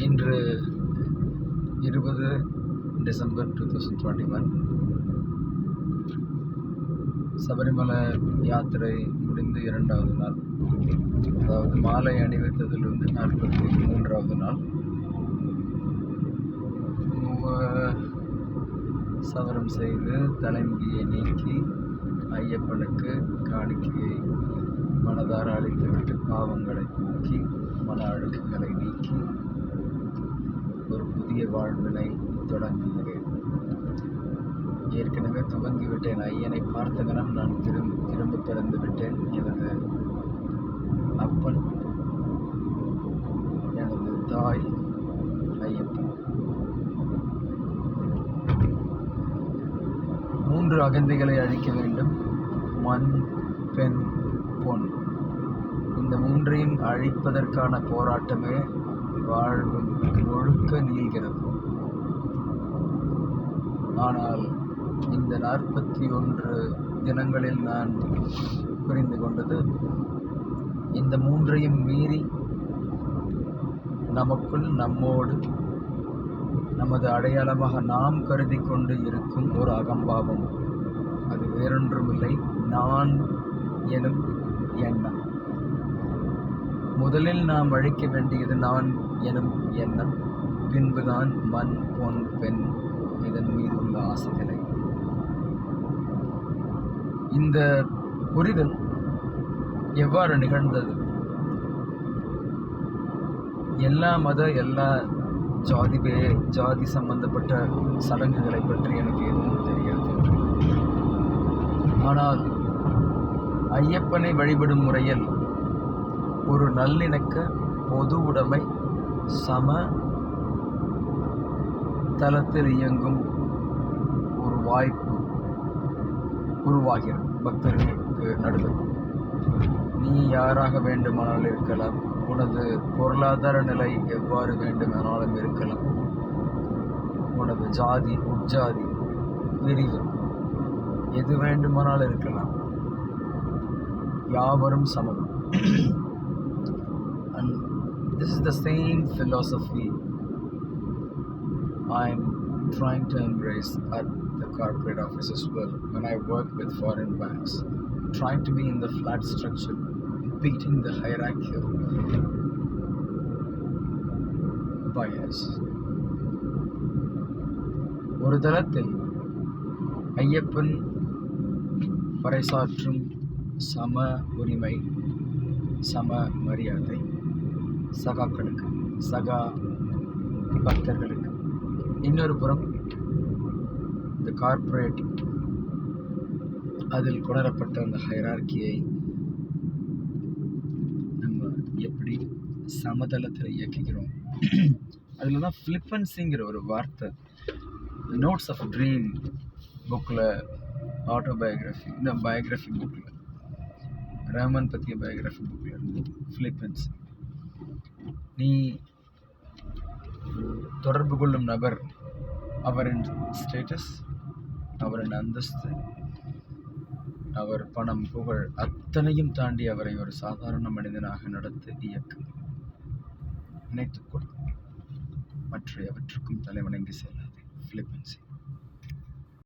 இன்று 20 டிசம்பர் 2021. சபரிமலை யாத்திரை முடிந்து 2வது நாள், அதாவது மாலை அணிவித்ததிலிருந்து 43வது நாள். சவரம் செய்து தலைமுடியை நீக்கி ஐயப்பனுக்கு காணிக்கையை மனதார அளித்துவிட்டு பாவங்களை போக்கி மன அழுக்குகளை நீக்கி ஒரு புதிய வாழ்வினை தொடங்குகிறேன். ஏற்கனவே துவங்கிவிட்டேன். ஐயனை பார்த்த கணம் நான் திரும்ப பிறந்து விட்டேன். எனது அப்பன், எனது தாய் ஐயப்பன். 3 அகந்தைகளை அழிக்க வேண்டும்: மண், பெண், பொன். இந்த 3ஐயும் அழிப்பதற்கான போராட்டமே வாழ்வு முழுக்க நீள்கிறது. ஆனால் இந்த 41 தினங்களில் நான் புரிந்து கொண்டது, இந்த 3ஐயும் மீறி நமக்குள், நம்மோடு, நமது அடையாளமாக நாம் கருதி கொண்டு இருக்கும் ஒரு அகம்பாவம். அது வேறொன்றுமில்லை, நான் எனும் எண்ணம். முதலில் நாம் அழிக்க வேண்டியது நான் எனும் எண்ணம், பின்புதான் மண், பொன், பெண், இதன் மீது உள்ள ஆசைகளை. இந்த புரிதல் எவ்வாறு நிகழ்ந்தது? எல்லா எல்லா ஜாதி சம்பந்தப்பட்ட சடங்குகளை பற்றி எனக்கு எதுவும் தெரியாது. ஆனால் ஐயப்பனை வழிபடும் முறையில் ஒரு நல்லிணக்க, பொது உடைமை, சம தளத்தில் இயங்கும் ஒரு வாய்ப்பு உருவாகிறது பக்தர்களுக்கு நடுவில். நீ யாராக வேண்டுமானாலும் இருக்கலாம், உனது பொருளாதார நிலை எவ்வாறு வேண்டுமானாலும் இருக்கலாம், உனது ஜாதி, உட்ஜாதி, பிரிவு எது வேண்டுமானாலும் இருக்கலாம், யாவரும் சமம். And this is the same philosophy I'm trying to embrace at the corporate office as well when I work with foreign banks, trying to be in the flat structure, beating the hierarchical bias. ஒரு தளத்தில் ஐயப்பன் பறைசாற்றும் சம உரிமை, சம மரியாதை சகாக்களுக்கு, சகா பக்தர்களுக்கு. இன்னொரு புறம் இந்த கார்ப்பரேட், அதில் கொணரப்பட்ட அந்த ஹைரார்கியை நம்ம எப்படி சமதளத்தில் இயக்குகிறோம்? அதில் தான் ஃப்ளிப்பன்ஸிங்கிற ஒரு வார்த்தை நோட்ஸ் ஆஃப் ட்ரீம் புக்கில், ஆட்டோபயோகிராஃபி, இந்த பயோகிராஃபி புக்கில், ரஹ்மான் பற்றிய பயோகிராஃபி புக்கில் இருந்து ஃப்ளிப்பன்ஸ். நீ தொடர்பு கொள்ளும் நபர், அவரின் ஸ்டேட்டஸ், அவரின் அந்தஸ்து, அவர் பணம், புகழ் அத்தனையும் தாண்டி அவரை ஒரு சாதாரண மனிதனாக நடத்த இயக்க நினைத்துக்கொள். மற்ற எவற்றுக்கும் தலைவணங்கி செல்லாதே. ஃபிலிப்பன்ஸி.